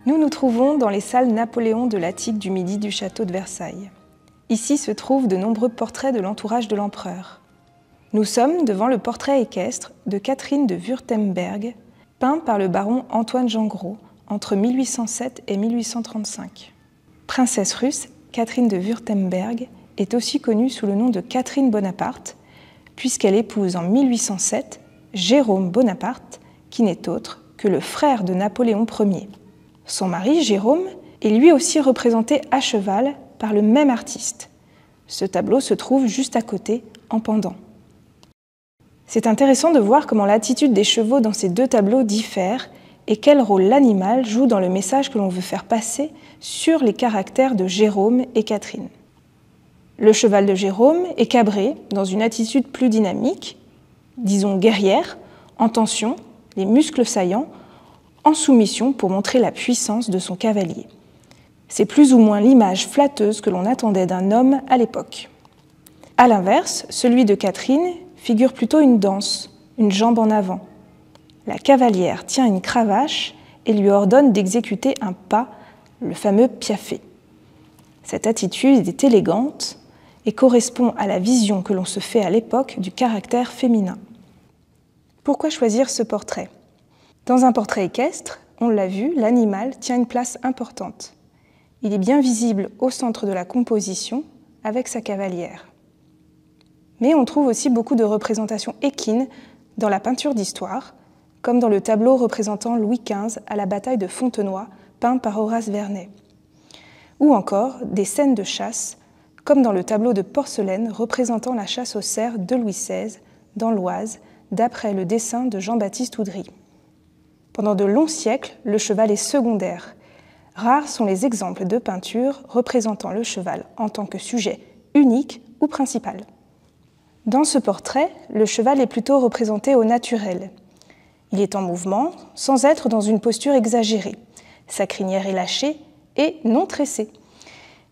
Nous nous trouvons dans les salles Napoléon de l'Attique du Midi du château de Versailles. Ici se trouvent de nombreux portraits de l'entourage de l'empereur. Nous sommes devant le portrait équestre de Catherine de Wurtemberg, peint par le baron Antoine-Jean Gros entre 1807 et 1835. Princesse russe, Catherine de Wurtemberg est aussi connue sous le nom de Catherine Bonaparte, puisqu'elle épouse en 1807 Jérôme Bonaparte, qui n'est autre que le frère de Napoléon Ier. Son mari, Jérôme, est lui aussi représenté à cheval par le même artiste. Ce tableau se trouve juste à côté, en pendant. C'est intéressant de voir comment l'attitude des chevaux dans ces deux tableaux diffère et quel rôle l'animal joue dans le message que l'on veut faire passer sur les caractères de Jérôme et Catherine. Le cheval de Jérôme est cabré dans une attitude plus dynamique, disons guerrière, en tension, les muscles saillants, en soumission pour montrer la puissance de son cavalier. C'est plus ou moins l'image flatteuse que l'on attendait d'un homme à l'époque. À l'inverse, celui de Catherine figure plutôt une danse, une jambe en avant. La cavalière tient une cravache et lui ordonne d'exécuter un pas, le fameux piaffer. Cette attitude est élégante et correspond à la vision que l'on se fait à l'époque du caractère féminin. Pourquoi choisir ce portrait ? Dans un portrait équestre, on l'a vu, l'animal tient une place importante. Il est bien visible au centre de la composition avec sa cavalière. Mais on trouve aussi beaucoup de représentations équines dans la peinture d'histoire, comme dans le tableau représentant Louis XV à la bataille de Fontenoy, peint par Horace Vernet. Ou encore des scènes de chasse, comme dans le tableau de porcelaine représentant la chasse aux cerfs de Louis XVI, dans l'Oise, d'après le dessin de Jean-Baptiste Oudry. Pendant de longs siècles, le cheval est secondaire. Rares sont les exemples de peinture représentant le cheval en tant que sujet unique ou principal. Dans ce portrait, le cheval est plutôt représenté au naturel. Il est en mouvement, sans être dans une posture exagérée. Sa crinière est lâchée et non tressée.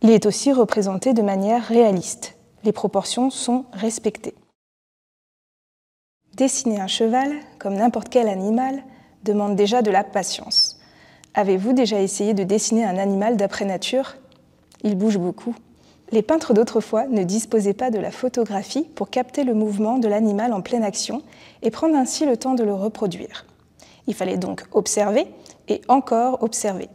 Il est aussi représenté de manière réaliste. Les proportions sont respectées. Dessiner un cheval, comme n'importe quel animal, demande déjà de la patience. Avez-vous déjà essayé de dessiner un animal d'après nature ? Il bouge beaucoup. Les peintres d'autrefois ne disposaient pas de la photographie pour capter le mouvement de l'animal en pleine action et prendre ainsi le temps de le reproduire. Il fallait donc observer et encore observer.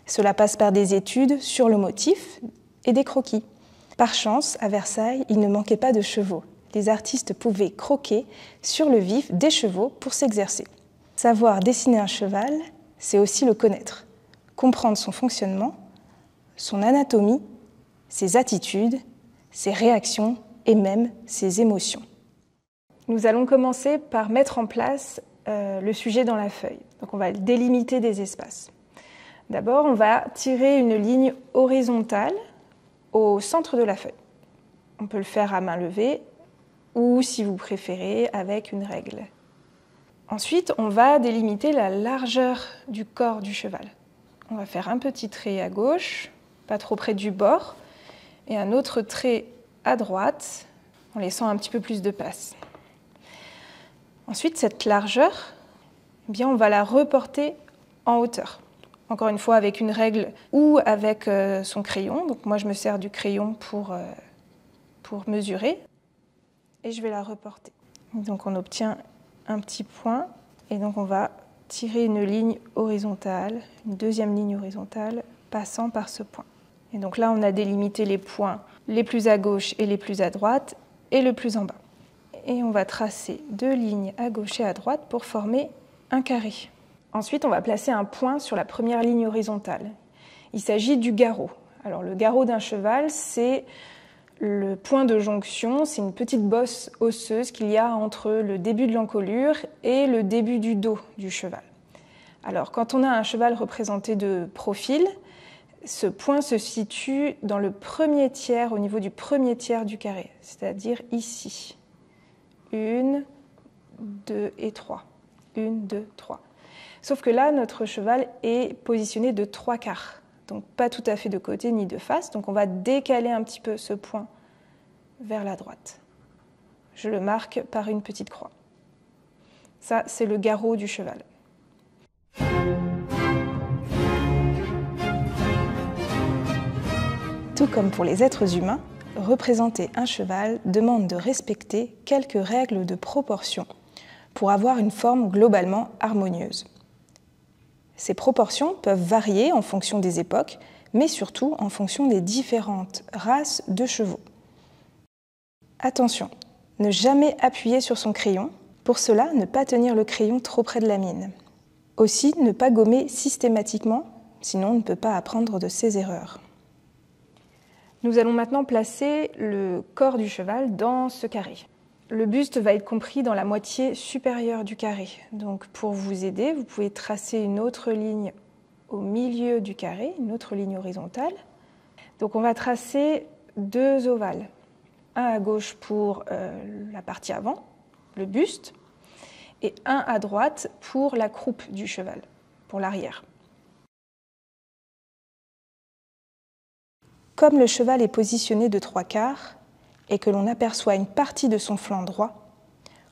Cela passe par des études sur le motif et des croquis. Par chance, à Versailles, il ne manquait pas de chevaux. Les artistes pouvaient croquer sur le vif des chevaux pour s'exercer. Savoir dessiner un cheval, c'est aussi le connaître, comprendre son fonctionnement, son anatomie, ses attitudes, ses réactions et même ses émotions. Nous allons commencer par mettre en place le sujet dans la feuille. Donc on va délimiter des espaces. D'abord, on va tirer une ligne horizontale au centre de la feuille. On peut le faire à main levée ou, si vous préférez, avec une règle. Ensuite, on va délimiter la largeur du corps du cheval. On va faire un petit trait à gauche, pas trop près du bord, et un autre trait à droite, en laissant un petit peu plus de place. Ensuite, cette largeur, eh bien, on va la reporter en hauteur. Encore une fois, avec une règle ou avec son crayon. Donc moi, je me sers du crayon pour mesurer. Et je vais la reporter. Donc on obtient un petit point. Et donc on va tirer une ligne horizontale, une deuxième ligne horizontale, passant par ce point. Et donc là, on a délimité les points les plus à gauche et les plus à droite, et le plus en bas. Et on va tracer deux lignes à gauche et à droite pour former un carré. Ensuite, on va placer un point sur la première ligne horizontale. Il s'agit du garrot. Alors le garrot d'un cheval, c'est le point de jonction, c'est une petite bosse osseuse qu'il y a entre le début de l'encolure et le début du dos du cheval. Alors quand on a un cheval représenté de profil, ce point se situe dans le premier tiers, au niveau du premier tiers du carré, c'est-à-dire ici. 1, 2 et 3. 1, 2, 3. Sauf que là, notre cheval est positionné de 3 quarts. Donc pas tout à fait de côté ni de face. Donc on va décaler un petit peu ce point vers la droite. Je le marque par une petite croix. Ça, c'est le garrot du cheval. Tout comme pour les êtres humains, représenter un cheval demande de respecter quelques règles de proportion pour avoir une forme globalement harmonieuse. Ces proportions peuvent varier en fonction des époques, mais surtout en fonction des différentes races de chevaux. Attention, ne jamais appuyer sur son crayon. Pour cela, ne pas tenir le crayon trop près de la mine. Aussi, ne pas gommer systématiquement, sinon on ne peut pas apprendre de ses erreurs. Nous allons maintenant placer le corps du cheval dans ce carré. Le buste va être compris dans la moitié supérieure du carré. Donc pour vous aider, vous pouvez tracer une autre ligne au milieu du carré, une autre ligne horizontale. Donc on va tracer deux ovales. Un à gauche pour la partie avant, le buste, et un à droite pour la croupe du cheval, pour l'arrière. Comme le cheval est positionné de 3/4 et que l'on aperçoit une partie de son flanc droit,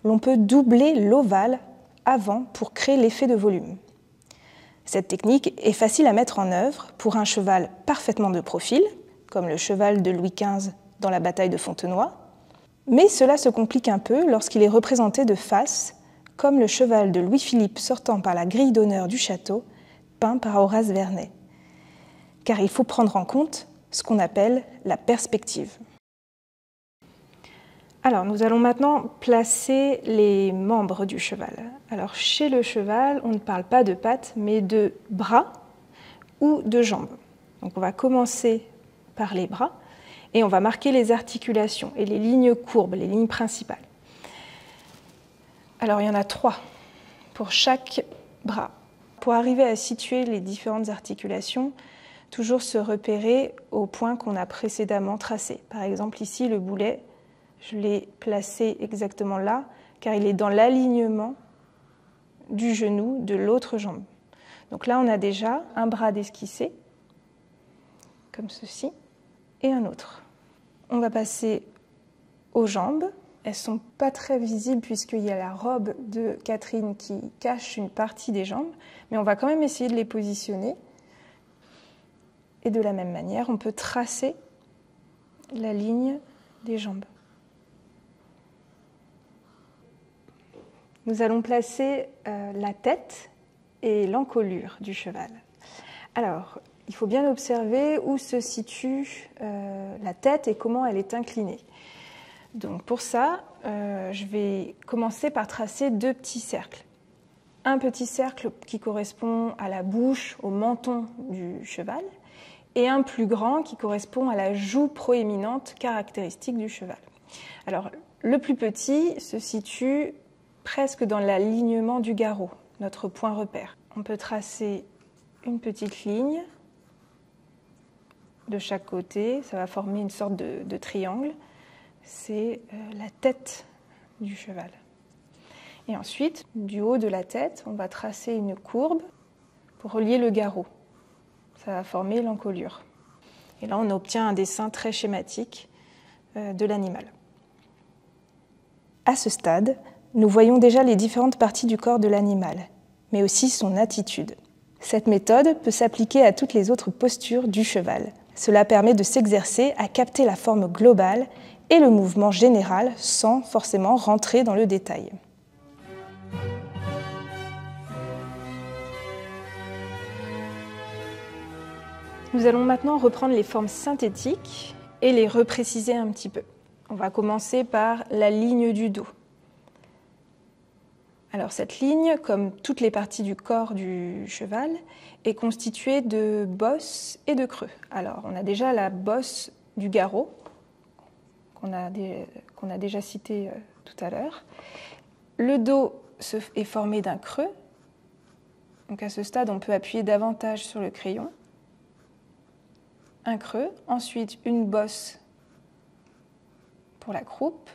l'on peut doubler l'ovale avant pour créer l'effet de volume. Cette technique est facile à mettre en œuvre pour un cheval parfaitement de profil, comme le cheval de Louis XV dans la bataille de Fontenoy, mais cela se complique un peu lorsqu'il est représenté de face, comme le cheval de Louis-Philippe sortant par la grille d'honneur du château, peint par Horace Vernet. Car il faut prendre en compte ce qu'on appelle la perspective. Alors, nous allons maintenant placer les membres du cheval. Alors, chez le cheval, on ne parle pas de pattes, mais de bras ou de jambes. Donc, on va commencer par les bras et on va marquer les articulations et les lignes courbes, les lignes principales. Alors, il y en a 3 pour chaque bras. Pour arriver à situer les différentes articulations, toujours se repérer au point qu'on a précédemment tracé. Par exemple, ici, le boulet, je l'ai placé exactement là, car il est dans l'alignement du genou de l'autre jambe. Donc là, on a déjà un bras d'esquissé, comme ceci, et un autre. On va passer aux jambes. Elles ne sont pas très visibles puisqu'il y a la robe de Catherine qui cache une partie des jambes, mais on va quand même essayer de les positionner. Et de la même manière, on peut tracer la ligne des jambes. Nous allons placer la tête et l'encolure du cheval. Alors, il faut bien observer où se situe la tête et comment elle est inclinée. Donc pour ça, je vais commencer par tracer 2 petits cercles. Un petit cercle qui correspond à la bouche, au menton du cheval, et un plus grand qui correspond à la joue proéminente caractéristique du cheval. Alors, le plus petit se situe presque dans l'alignement du garrot, notre point repère. On peut tracer une petite ligne de chaque côté, ça va former une sorte de triangle. C'est la tête du cheval. Et ensuite, du haut de la tête, on va tracer une courbe pour relier le garrot. Ça va former l'encolure. Et là, on obtient un dessin très schématique de l'animal. À ce stade, nous voyons déjà les différentes parties du corps de l'animal, mais aussi son attitude. Cette méthode peut s'appliquer à toutes les autres postures du cheval. Cela permet de s'exercer à capter la forme globale et le mouvement général sans forcément rentrer dans le détail. Nous allons maintenant reprendre les formes synthétiques et les repréciser un petit peu. On va commencer par la ligne du dos. Alors cette ligne, comme toutes les parties du corps du cheval, est constituée de bosses et de creux. Alors on a déjà la bosse du garrot, qu'on a déjà cité tout à l'heure. Le dos est formé d'un creux. Donc à ce stade, on peut appuyer davantage sur le crayon. Un creux, ensuite une bosse pour la croupe,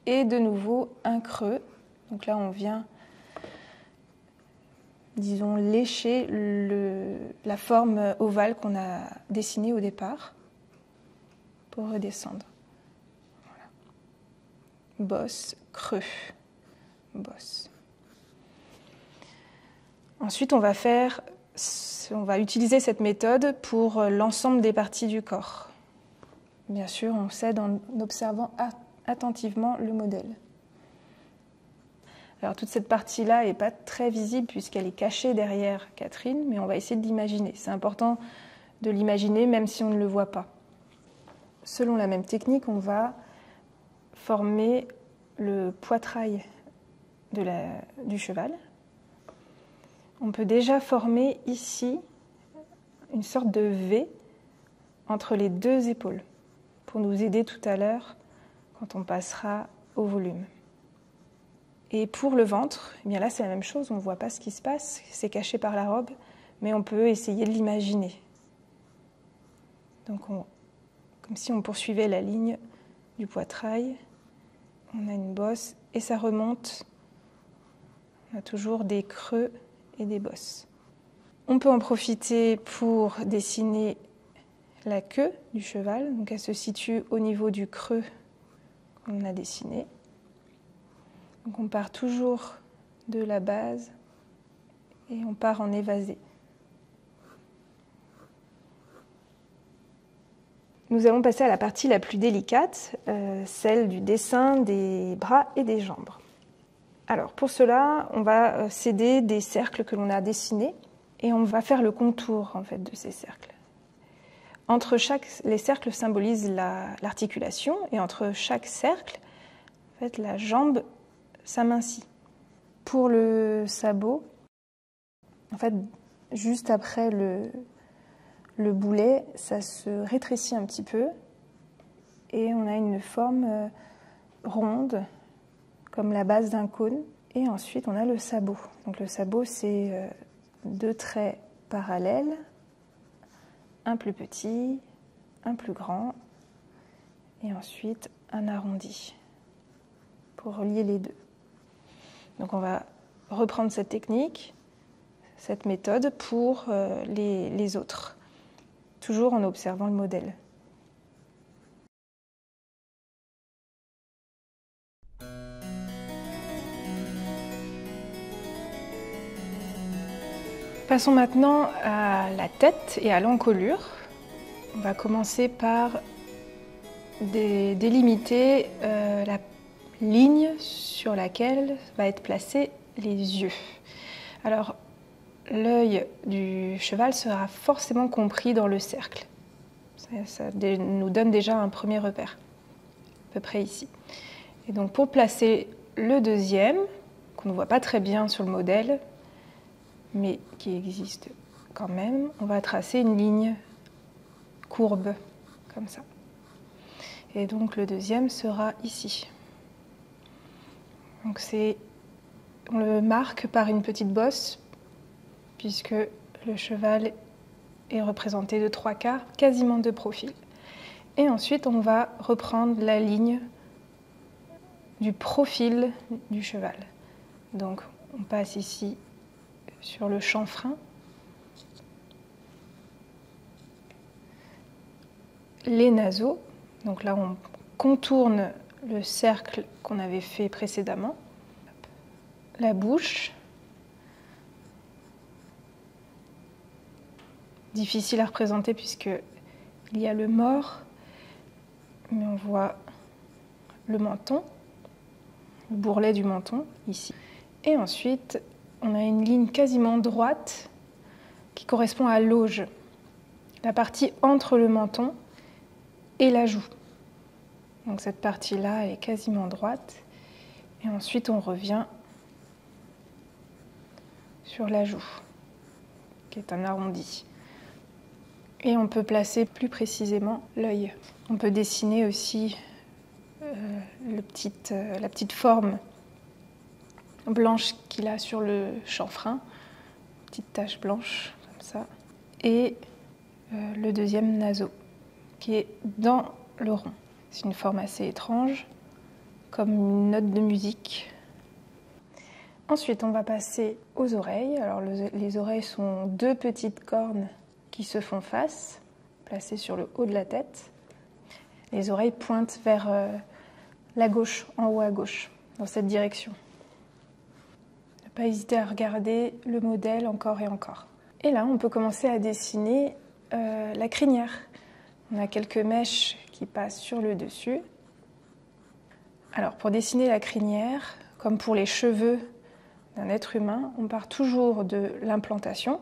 et de nouveau un creux. Donc là, on vient, disons, lécher la forme ovale qu'on a dessinée au départ pour redescendre. Voilà. Bosse, creux, bosse. Ensuite, on va faire on va utiliser cette méthode pour l'ensemble des parties du corps. Bien sûr, on s'aide en observant attentivement le modèle. Alors toute cette partie-là n'est pas très visible puisqu'elle est cachée derrière Catherine, mais on va essayer de l'imaginer. C'est important de l'imaginer même si on ne le voit pas. Selon la même technique, on va former le poitrail du cheval. On peut déjà former ici une sorte de V entre les deux épaules pour nous aider tout à l'heure quand on passera au volume. Et pour le ventre, eh bien là c'est la même chose, on ne voit pas ce qui se passe, c'est caché par la robe, mais on peut essayer de l'imaginer. Donc comme si on poursuivait la ligne du poitrail, on a une bosse et ça remonte, on a toujours des creux et des bosses. On peut en profiter pour dessiner la queue du cheval, donc elle se situe au niveau du creux qu'on a dessiné. Donc on part toujours de la base et on part en évasé. Nous allons passer à la partie la plus délicate, celle du dessin des bras et des jambes. Alors pour cela, on va s'aider des cercles que l'on a dessinés et on va faire le contour en fait de ces cercles. Les cercles symbolisent l'articulation et entre chaque cercle, en fait, la jambe s'amincit. Pour le sabot, en fait, juste après le boulet, ça se rétrécit un petit peu et on a une forme ronde, comme la base d'un cône. Et ensuite, on a le sabot. Donc le sabot, c'est deux traits parallèles, un plus petit, un plus grand, et ensuite un arrondi pour relier les deux. Donc on va reprendre cette technique, cette méthode pour les autres, toujours en observant le modèle. Passons maintenant à la tête et à l'encolure. On va commencer par délimiter la ligne sur laquelle va être placés les yeux. Alors, l'œil du cheval sera forcément compris dans le cercle. Ça nous donne déjà un premier repère, à peu près ici. Et donc pour placer le deuxième, qu'on ne voit pas très bien sur le modèle, mais qui existe quand même, on va tracer une ligne courbe, comme ça. Et donc le deuxième sera ici. Donc on le marque par une petite bosse, puisque le cheval est représenté de 3/4, quasiment de profil. Et ensuite, on va reprendre la ligne du profil du cheval. Donc, on passe ici sur le chanfrein. Les naseaux. Donc là, on contourne le cercle qu'on avait fait précédemment. La bouche. Difficile à représenter puisqu'il y a le mors, mais on voit le menton, le bourrelet du menton, ici. Et ensuite, on a une ligne quasiment droite qui correspond à l'auge, la partie entre le menton et la joue. Donc cette partie-là est quasiment droite. Et ensuite, on revient sur la joue, qui est un arrondi. Et on peut placer plus précisément l'œil. On peut dessiner aussi la petite forme blanche qu'il a sur le chanfrein, petite tache blanche comme ça, et le deuxième naseau qui est dans le rond. C'est une forme assez étrange, comme une note de musique. Ensuite, on va passer aux oreilles. Alors les oreilles sont deux petites cornes qui se font face, placées sur le haut de la tête. Les oreilles pointent vers la gauche, en haut à gauche, dans cette direction. Ne pas hésiter à regarder le modèle encore et encore. Et là, on peut commencer à dessiner la crinière. On a quelques mèches qui passent sur le dessus. Alors, pour dessiner la crinière, comme pour les cheveux d'un être humain, on part toujours de l'implantation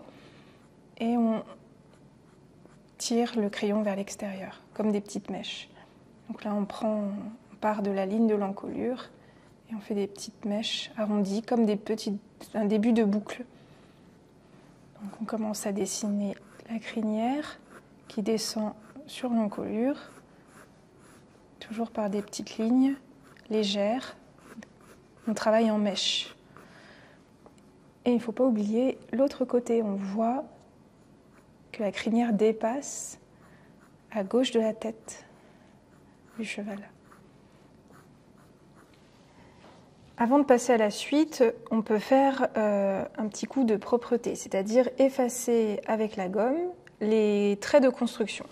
et on tire le crayon vers l'extérieur, comme des petites mèches. Donc là, on part de la ligne de l'encolure et on fait des petites mèches arrondies, comme un début de boucle. Donc on commence à dessiner la crinière qui descend sur l'encolure, toujours par des petites lignes légères. On travaille en mèche. Et il ne faut pas oublier l'autre côté. On voit que la crinière dépasse à gauche de la tête du cheval. Avant de passer à la suite, on peut faire un petit coup de propreté, c'est-à-dire effacer avec la gomme les traits de construction.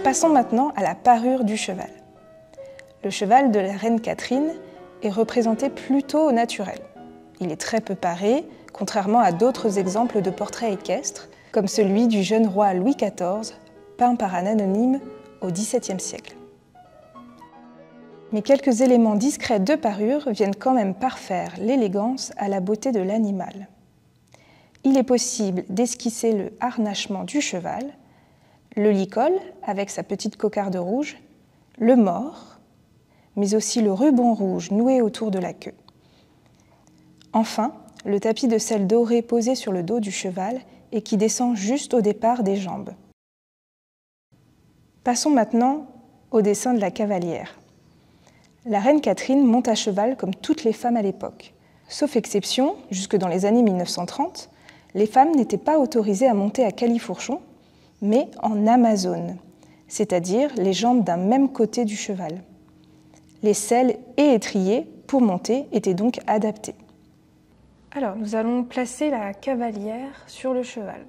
Passons maintenant à la parure du cheval. Le cheval de la reine Catherine est représenté plutôt au naturel. Il est très peu paré, contrairement à d'autres exemples de portraits équestres, comme celui du jeune roi Louis XIV, peint par un anonyme au XVIIe siècle. Mais quelques éléments discrets de parure viennent quand même parfaire l'élégance à la beauté de l'animal. Il est possible d'esquisser le harnachement du cheval, le licol avec sa petite cocarde rouge, le mors, mais aussi le ruban rouge noué autour de la queue. Enfin, le tapis de selle dorée posé sur le dos du cheval et qui descend juste au départ des jambes. Passons maintenant au dessin de la cavalière. La reine Catherine monte à cheval comme toutes les femmes à l'époque. Sauf exception, jusque dans les années 1930, les femmes n'étaient pas autorisées à monter à califourchon, mais en amazone, c'est-à-dire les jambes d'un même côté du cheval. Les selles et étriers pour monter étaient donc adaptés. Alors, nous allons placer la cavalière sur le cheval.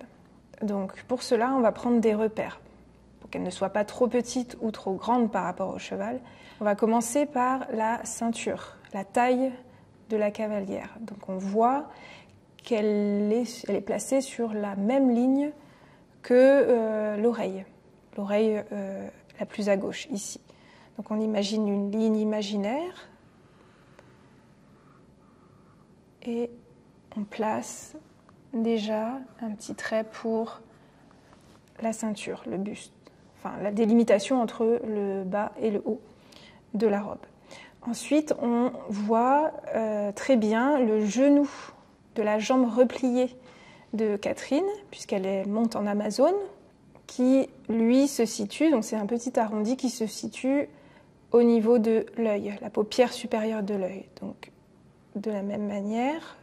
Donc, pour cela, on va prendre des repères. Pour qu'elle ne soit pas trop petite ou trop grande par rapport au cheval, on va commencer par la ceinture, la taille de la cavalière. Donc, on voit qu'elle est placée sur la même ligne que l'oreille la plus à gauche, ici. Donc, on imagine une ligne imaginaire et on place déjà un petit trait pour la ceinture, le buste, enfin la délimitation entre le bas et le haut de la robe. Ensuite, on voit très bien le genou de la jambe repliée de Catherine, puisqu'elle monte en amazone, qui lui se situe, donc c'est un petit arrondi qui se situe au niveau de l'œil, la paupière supérieure de l'œil. Donc de la même manière,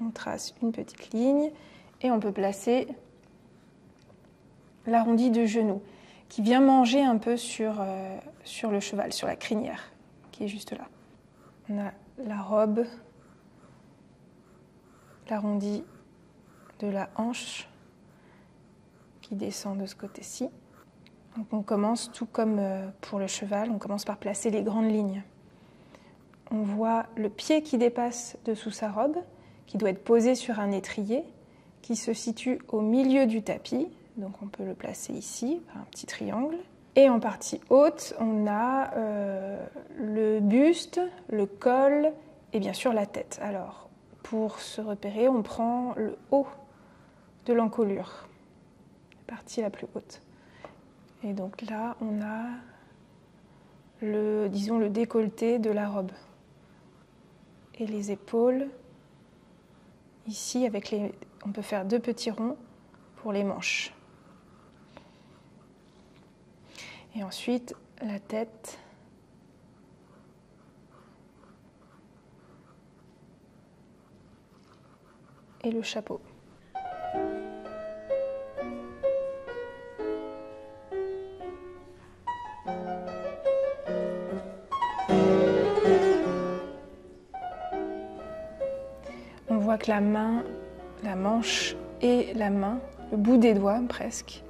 on trace une petite ligne et on peut placer l'arrondi de genou qui vient manger un peu sur le cheval, sur la crinière qui est juste là. On a la robe, l'arrondi de la hanche qui descend de ce côté-ci. Donc on commence, tout comme pour le cheval, on commence par placer les grandes lignes. On voit le pied qui dépasse dessous sa robe, qui doit être posé sur un étrier, qui se situe au milieu du tapis. Donc on peut le placer ici, par un petit triangle. Et en partie haute, on a le buste, le col et bien sûr la tête. Alors, pour se repérer, on prend le haut de l'encolure, la partie la plus haute. Et donc là, on a le décolleté de la robe. Et les épaules, ici, on peut faire 2 petits ronds pour les manches. Et ensuite, la tête. Et le chapeau. On voit que la main, la manche et la main, le bout des doigts presque,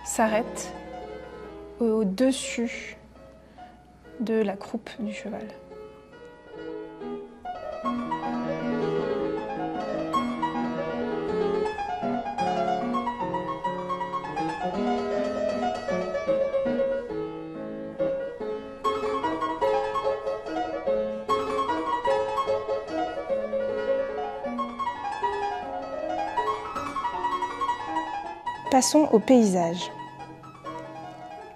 s'arrêtent au-dessus de la croupe du cheval. Passons au paysage.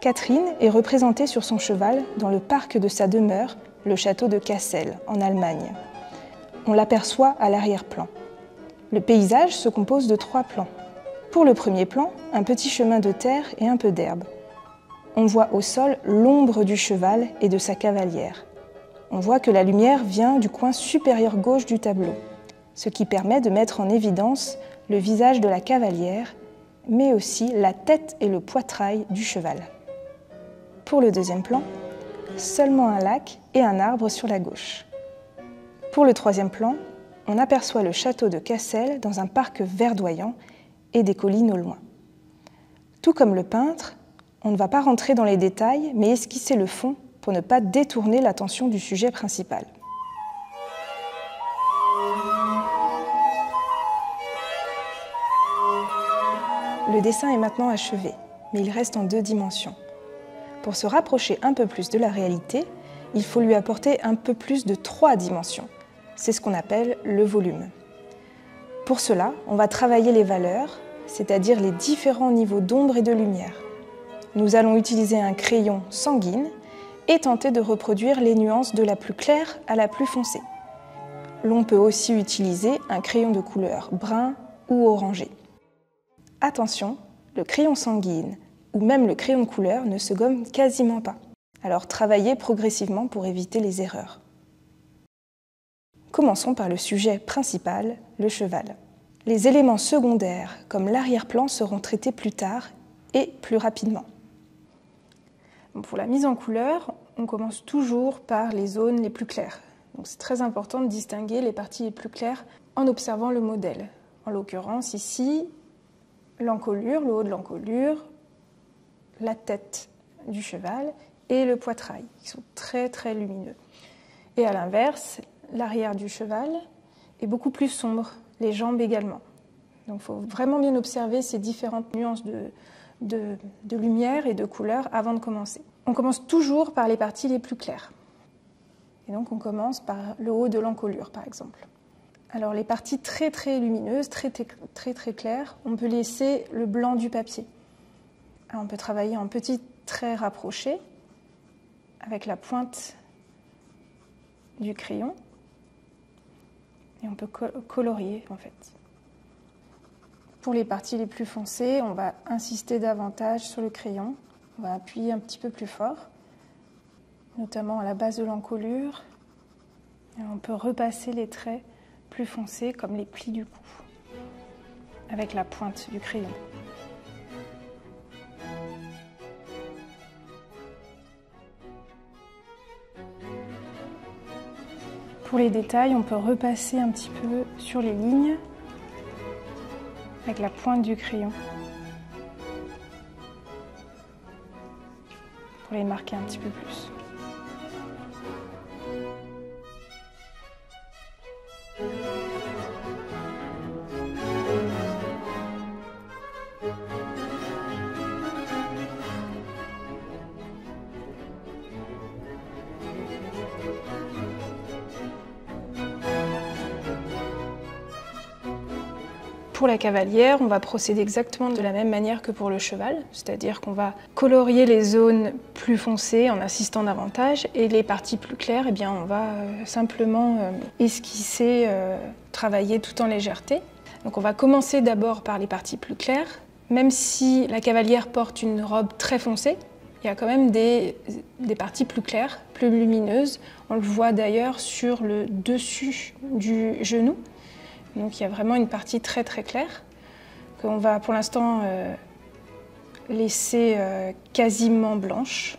Catherine est représentée sur son cheval dans le parc de sa demeure, le château de Cassel, en Allemagne. On l'aperçoit à l'arrière-plan. Le paysage se compose de 3 plans. Pour le premier plan, un petit chemin de terre et un peu d'herbe. On voit au sol l'ombre du cheval et de sa cavalière. On voit que la lumière vient du coin supérieur gauche du tableau, ce qui permet de mettre en évidence le visage de la cavalière, mais aussi la tête et le poitrail du cheval. Pour le deuxième plan, seulement un lac et un arbre sur la gauche. Pour le troisième plan, on aperçoit le château de Cassel dans un parc verdoyant et des collines au loin. Tout comme le peintre, on ne va pas rentrer dans les détails, mais esquisser le fond pour ne pas détourner l'attention du sujet principal. Le dessin est maintenant achevé, mais il reste en 2 dimensions. Pour se rapprocher un peu plus de la réalité, il faut lui apporter un peu plus de 3 dimensions. C'est ce qu'on appelle le volume. Pour cela, on va travailler les valeurs, c'est-à-dire les différents niveaux d'ombre et de lumière. Nous allons utiliser un crayon sanguine et tenter de reproduire les nuances de la plus claire à la plus foncée. L'on peut aussi utiliser un crayon de couleur brun ou orangé. Attention, le crayon sanguine ou même le crayon de couleur ne se gomme quasiment pas. Alors travaillez progressivement pour éviter les erreurs. Commençons par le sujet principal, le cheval. Les éléments secondaires, comme l'arrière-plan, seront traités plus tard et plus rapidement. Pour la mise en couleur, on commence toujours par les zones les plus claires. C'est très important de distinguer les parties les plus claires en observant le modèle. En l'occurrence, ici, l'encolure, le haut de l'encolure, la tête du cheval et le poitrail, qui sont très très lumineux. Et à l'inverse, l'arrière du cheval est beaucoup plus sombre, les jambes également. Donc il faut vraiment bien observer ces différentes nuances de lumière et de couleur avant de commencer. On commence toujours par les parties les plus claires. Et donc on commence par le haut de l'encolure par exemple. Alors les parties très très lumineuses, très claires, on peut laisser le blanc du papier. Alors, on peut travailler en petits traits rapprochés avec la pointe du crayon et on peut colorier en fait. Pour les parties les plus foncées, on va insister davantage sur le crayon, on va appuyer un petit peu plus fort, notamment à la base de l'encolure. Et on peut repasser les traits plus foncés comme les plis du cou avec la pointe du crayon. Pour les détails, on peut repasser un petit peu sur les lignes avec la pointe du crayon pour les marquer un petit peu plus. Pour la cavalière, on va procéder exactement de la même manière que pour le cheval, c'est-à-dire qu'on va colorier les zones plus foncées en insistant davantage et les parties plus claires, eh bien, on va simplement esquisser, travailler tout en légèreté. Donc on va commencer d'abord par les parties plus claires. Même si la cavalière porte une robe très foncée, il y a quand même des parties plus claires, plus lumineuses. On le voit d'ailleurs sur le dessus du genou. Donc il y a vraiment une partie très très claire qu'on va pour l'instant laisser quasiment blanche.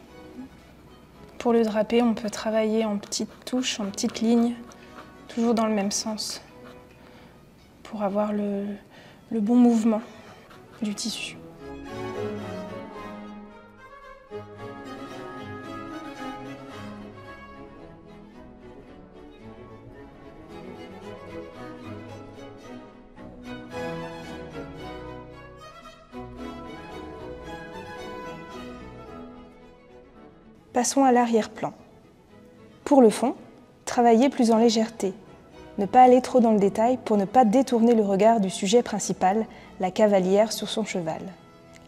Pour le drapé, on peut travailler en petites touches, en petites lignes, toujours dans le même sens, pour avoir le bon mouvement du tissu. Passons à l'arrière-plan. Pour le fond, travaillez plus en légèreté. Ne pas aller trop dans le détail pour ne pas détourner le regard du sujet principal, la cavalière sur son cheval.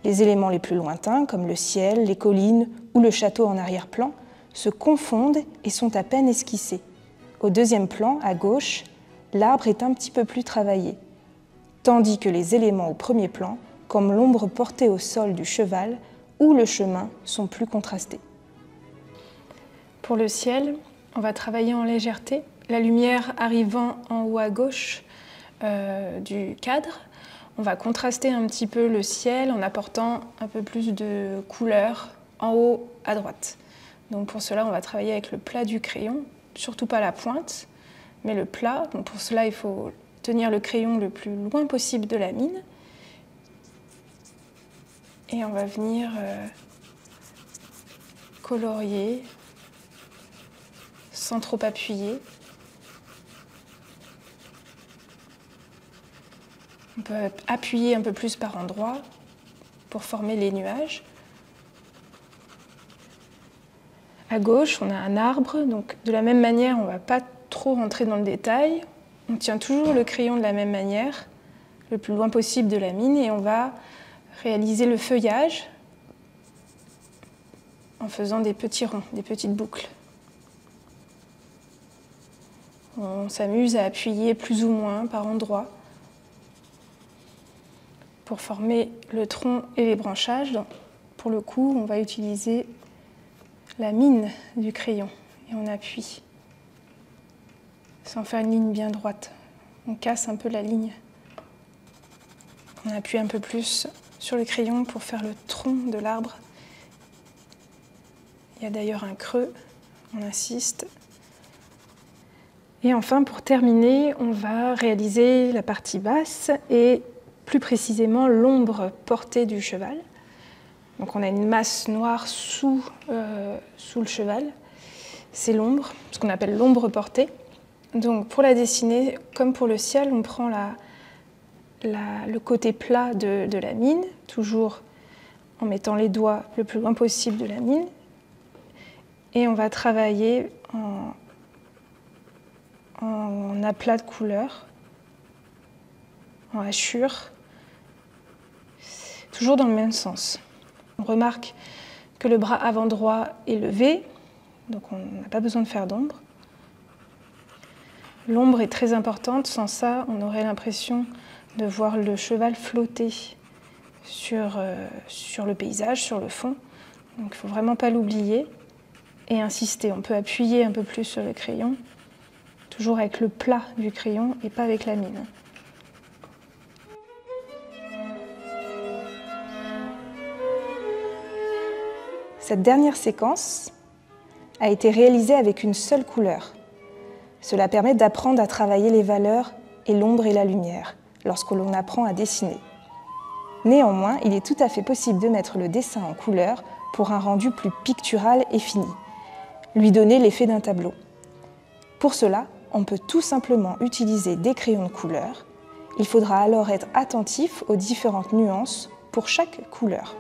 Les éléments les plus lointains, comme le ciel, les collines ou le château en arrière-plan, se confondent et sont à peine esquissés. Au deuxième plan, à gauche, l'arbre est un petit peu plus travaillé, tandis que les éléments au premier plan, comme l'ombre portée au sol du cheval ou le chemin, sont plus contrastés. Pour le ciel, on va travailler en légèreté, la lumière arrivant en haut à gauche du cadre. On va contraster un petit peu le ciel en apportant un peu plus de couleur en haut à droite. Donc pour cela, on va travailler avec le plat du crayon, surtout pas la pointe, mais le plat. Donc pour cela, il faut tenir le crayon le plus loin possible de la mine. Et on va venir colorier sans trop appuyer. On peut appuyer un peu plus par endroits pour former les nuages. À gauche, on a un arbre, donc de la même manière, on ne va pas trop rentrer dans le détail. On tient toujours le crayon de la même manière, le plus loin possible de la mine, et on va réaliser le feuillage en faisant des petits ronds, des petites boucles. On s'amuse à appuyer plus ou moins par endroits pour former le tronc et les branchages. Pour le coup, on va utiliser la mine du crayon et on appuie sans faire une ligne bien droite. On casse un peu la ligne. On appuie un peu plus sur le crayon pour faire le tronc de l'arbre. Il y a d'ailleurs un creux, on insiste. Et enfin, pour terminer, on va réaliser la partie basse et plus précisément l'ombre portée du cheval. Donc on a une masse noire sous le cheval. C'est l'ombre, ce qu'on appelle l'ombre portée. Donc pour la dessiner, comme pour le ciel, on prend le côté plat de la mine, toujours en mettant les doigts le plus loin possible de la mine. Et on va travailler en aplat de couleurs, en hachure, toujours dans le même sens. On remarque que le bras avant droit est levé, donc on n'a pas besoin de faire d'ombre. L'ombre est très importante, sans ça, on aurait l'impression de voir le cheval flotter sur le paysage, sur le fond. Donc il ne faut vraiment pas l'oublier et insister. On peut appuyer un peu plus sur le crayon, toujours avec le plat du crayon et pas avec la mine. Cette dernière séquence a été réalisée avec une seule couleur. Cela permet d'apprendre à travailler les valeurs et l'ombre et la lumière lorsque l'on apprend à dessiner. Néanmoins, il est tout à fait possible de mettre le dessin en couleur pour un rendu plus pictural et fini, lui donner l'effet d'un tableau. Pour cela, on peut tout simplement utiliser des crayons de couleur. Il faudra alors être attentif aux différentes nuances pour chaque couleur.